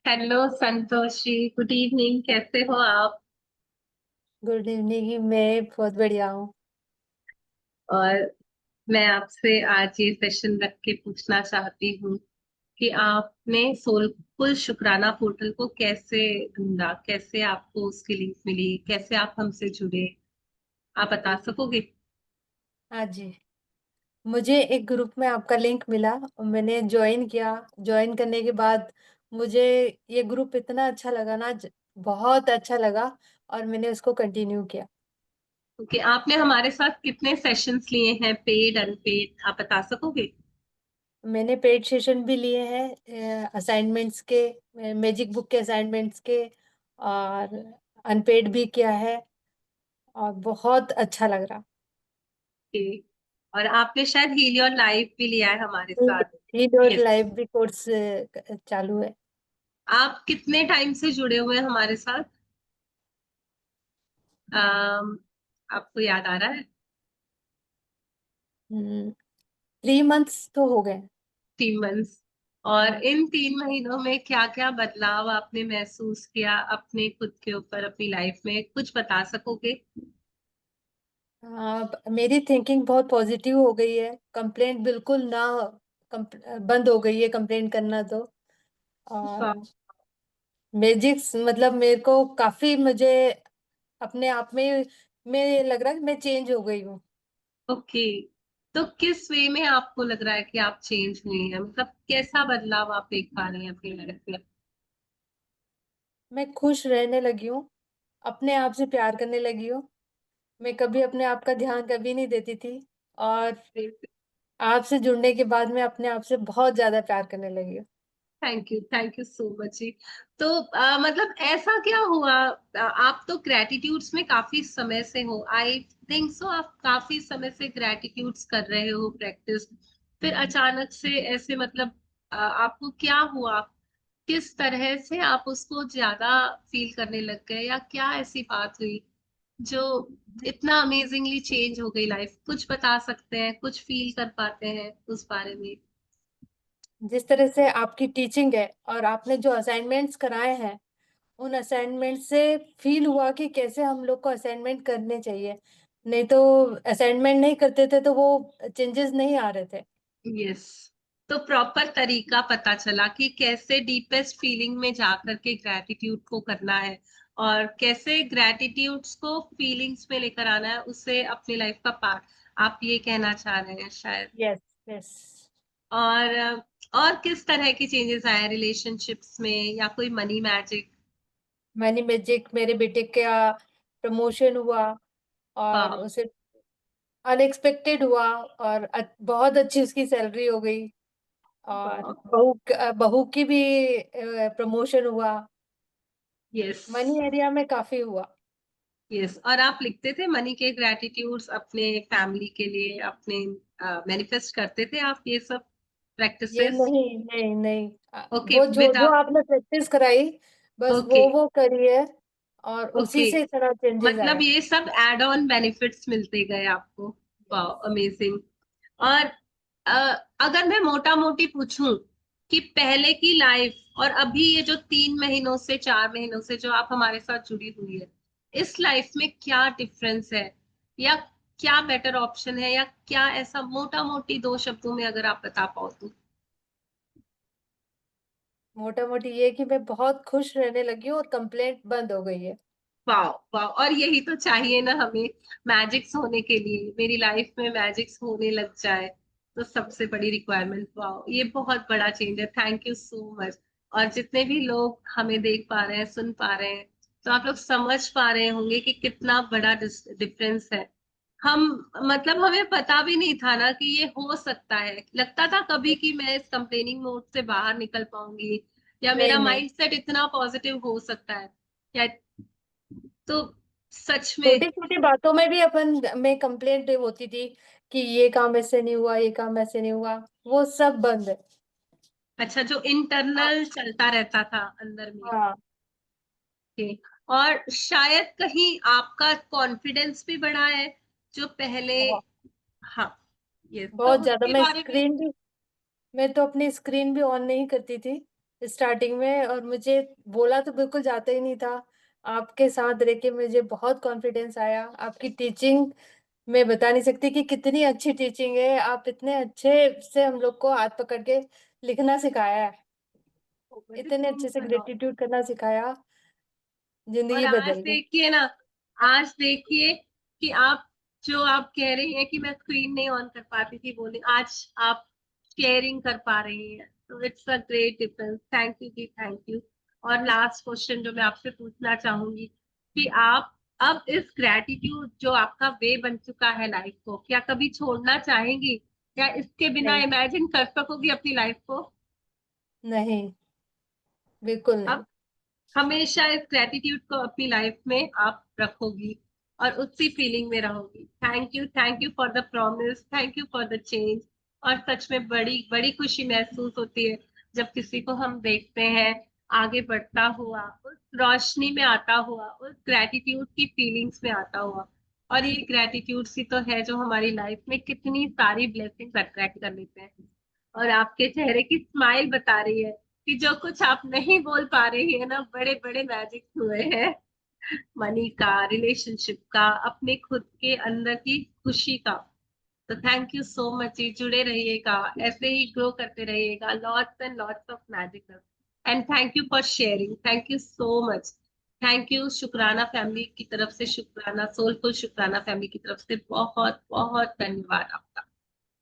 Hello Santoshi, good evening. कैसे हो आप? Good evening. मैं बहुत बढ़िया हूँ। और मैं आपसे आज ये सेशन रख के पूछना चाहती हूँ कि आपने सोलफुल शुक्राना पोर्टल को कैसे ढूंढा, कैसे आपको उसकी लिंक मिली, कैसे आप हमसे जुड़े? आप बता सकोगे? हाँ जी। मुझे एक ग्रुप में आपका लिंक मिला और मैंने ज्वाइन किया। ज्वाइन करने के बाद मुझे ये ग्रुप इतना अच्छा लगा ना, बहुत अच्छा लगा और मैंने उसको कंटिन्यू किया। ओके, आपने हमारे साथ कितने सेशंस लिए हैं, पेड अनपेड, आप बता सकोगे? मैंने पेड सेशन भी लिए हैं, असाइनमेंट्स के, मैजिक बुक के असाइनमेंट्स के, और अनपेड भी किया है और बहुत अच्छा लग रहा। ओके। और आपने शायद हील योर लाइफ भी लिया है हमारे साथ। रीड और यस। लाइव भी कोर्स चालू है। आप कितने टाइम से जुड़े हुए हैं हमारे साथ? अम, आपको याद आ रहा है? 3 मंथ्स तो हो गए। 3 मंथ्स। और इन 3 महीनों में क्या क्या बदलाव आपने महसूस किया अपने खुद के ऊपर, अपनी लाइफ में, कुछ बता सकोगे? मेरी थिंकिंग बहुत पॉजिटिव हो गई है। कंप्लेंट बिल्कुल ना, बंद हो गई है कंप्लेंट करना तो। और मैजिक्स मतलब मेरे को काफी, मुझे अपने आप में मैं लग रहा है कि मैं चेंज हो गई हूँ। ओके। तो किस वे में आपको लग रहा है कि आप चेंज हुई हैं, मतलब कैसा बदलाव आप देख पा रही हैं अपनी लाइफ में? मैं खुश रहने लगी हूँ, अपने आप से प्यार करने लगी हूँ। मैं कभी अपने आप का ध्यान कभी नहीं देती थी, और आपसे जुड़ने के बाद मैं अपने आप से बहुत ज्यादा प्यार करने लगी हूँ। थैंक यू सो मच जी। तो मतलब ऐसा क्या हुआ? आप तो ग्रेटिट्यूड्स में काफी समय से हो, आई थिंक सो। आप काफी समय से ग्रेटिट्यूड्स कर रहे हो, प्रैक्टिस। फिर अचानक से ऐसे, मतलब आपको क्या हुआ? किस तरह से आप उसको ज्यादा फील करने लग गए, या क्या ऐसी बात हुई जो इतना अमेजिंगली चेंज हो गई लाइफ? कुछ बता सकते हैं, कुछ फील कर पाते हैं उस बारे में? जिस तरह से आपकी टीचिंग है और आपने जो असाइनमेंट्स कराए हैं, उन असाइनमेंट से फील हुआ कि कैसे हम लोग को असाइनमेंट करने चाहिए। नहीं तो असाइनमेंट नहीं करते थे तो वो चेंजेस नहीं आ रहे थे। यस। तो प्रॉपर तरीका पता चला कि कैसे डीपेस्ट फीलिंग में जाकर के ग्रैटिट्यूड को करना है, और कैसे ग्रैटिट्यूड्स को फीलिंग्स में लेकर आना है, उससे अपनी लाइफ का पार्ट। आप ये कहना चाह रहे हैं शायद। Yes, yes. और और किस तरह की चेंजेस आए रिलेशनशिप्स में, या कोई मनी मैजिक? मैंने मैजिक, मेरे बेटे का प्रमोशन हुआ और वाह। उसे अनएक्सपेक्टेड हुआ, और बहुत अच्छी उसकी सैलरी हो गई। और वाह। बहू की भी प्रमोशन हुआ। यस। मनी एरिया में काफी हुआ। यस। और आप लिखते थे मनी के ग्रैटिट्यूड्स अपने फैमिली के लिए, अपने मैनिफेस्ट करते थे आप ये सब ये प्रैक्टिसेस? नहीं, नहीं, नहीं। ओके, वो जो जो विदाउट। आपने प्रैक्टिस कराई, बस ओके। वो करिए, और ओके। उसी से इतना चेंजेस मतलब आया। ये सब एड ऑन बेनिफिट्स मिलते गए आपको? वाह, अमेजिंग। और अ, अगर मैं मोटा मोटी पूछूं कि पहले की लाइफ और अभी ये जो 3 महीनों से 4 महीनों से जो आप हमारे साथ जुड़ी हुई है, इस लाइफ में क्या डिफरेंस है, या क्या बेटर ऑप्शन है, या क्या ऐसा, मोटा मोटी 2 शब्दों में अगर आप बता पाओ तो? मोटा मोटी ये कि मैं बहुत खुश रहने लगी हूँ और कंप्लेंट बंद हो गई है। वाह। वाह, और यही तो चाहिए ना हमें, मैजिक्स होने के लिए, मेरी लाइफ में मैजिक्स होने लग जाए तो सबसे बड़ी रिक्वायरमेंट। वाह, ये बहुत बड़ा चेंज है। Thank you so much. और जितने भी लोग हमें देख पा रहे हैं, सुन पा रहे हैं, तो आप लोग समझ पा रहे होंगे कि कितना बड़ा डिफरेंस है। हम, मतलब हमें पता भी नहीं था ना कि ये हो सकता है। लगता था कभी कि मैं इस कंप्लेनिंग मोड से बाहर निकल पाऊंगी, या नहीं, मेरा नहीं। माइंड सेट इतना पॉजिटिव हो सकता है, या। तो सच में। छोटी छोटी बातों में भी अपन में कंप्लेंट होती थी कि ये काम ऐसे नहीं हुआ, ये काम ऐसे नहीं हुआ। वो सब बंद है। अच्छा, जो हाँ, इंटरनल चलता रहता था अंदर में। हाँ। के। और शायद कहीं आपका कॉन्फिडेंस भी बढ़ा है, जो पहले। बहुत, हाँ। ये तो बहुत ज्यादा। उसके बारे में। मैं तो अपनी स्क्रीन भी ऑन नहीं करती थी। स्टार्टिंग में, और मुझे बोला तो बिल्कुल जाता ही नहीं था। आपके साथ रह के मुझे बहुत कॉन्फिडेंस आया। आपकी टीचिंग मैं बता नहीं सकती कि कितनी अच्छी टीचिंग है। आप इतने अच्छे से हम लोग को हाथ पकड़ के लिखना सिखाया है, इतने अच्छे से ग्रेटिट्यूड करना सिखाया, और जिंदगी आज बदल गई। देखिए ना, आज देखिए कि आप, जो आप कह रही हैं कि मैं स्क्रीन नहीं ऑन कर पाती थी बोली, आज आप शेयरिंग कर पा रही हैं, तो it's a great difference. Thank you जी, थैंक यू। और लास्ट क्वेश्चन जो मैं आपसे पूछना चाहूंगी कि आप अब इस ग्रेटिट्यूड जो आपका वे बन चुका है लाइफ को, क्या कभी छोड़ना चाहेंगी, या इसके बिना नहीं, इमेजिन कर सकोगी अपनी लाइफ को? नहीं, बिल्कुल नहीं। अब हमेशा इस ग्रेटिट्यूड को अपनी लाइफ में आप रखोगी और उसी फीलिंग में रहोगी। Thank you for the promise, thank you for the change. और सच में बड़ी बड़ी खुशी महसूस होती है जब किसी को हम देखते हैं आगे बढ़ता हुआ, उस रोशनी में आता हुआ, उस ग्रेटिट्यूड की फीलिंग्स में आता हुआ। और ये ग्रेटिट्यूड सी तो है जो हमारी लाइफ में कितनी सारी ब्लेसिंग्स अट्रैक्ट कर लेते हैं। और आपके चेहरे की स्माइल बता रही है कि जो कुछ आप नहीं बोल पा रही है ना, बड़े बड़े मैजिक हुए हैं। मनी का, रिलेशनशिप का, अपने खुद के अंदर की खुशी का। तो थैंक यू सो मच जी, जुड़े रहिएगा, ऐसे ही ग्रो करते रहिएगा, lots and lots of magic. And thank you for sharing, thank you so much. Thank you शुक्राना फैमिली की तरफ से, शुक्राना सोलफुल शुक्राना फैमिली की तरफ से बहुत बहुत धन्यवाद आपका।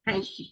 Thank you.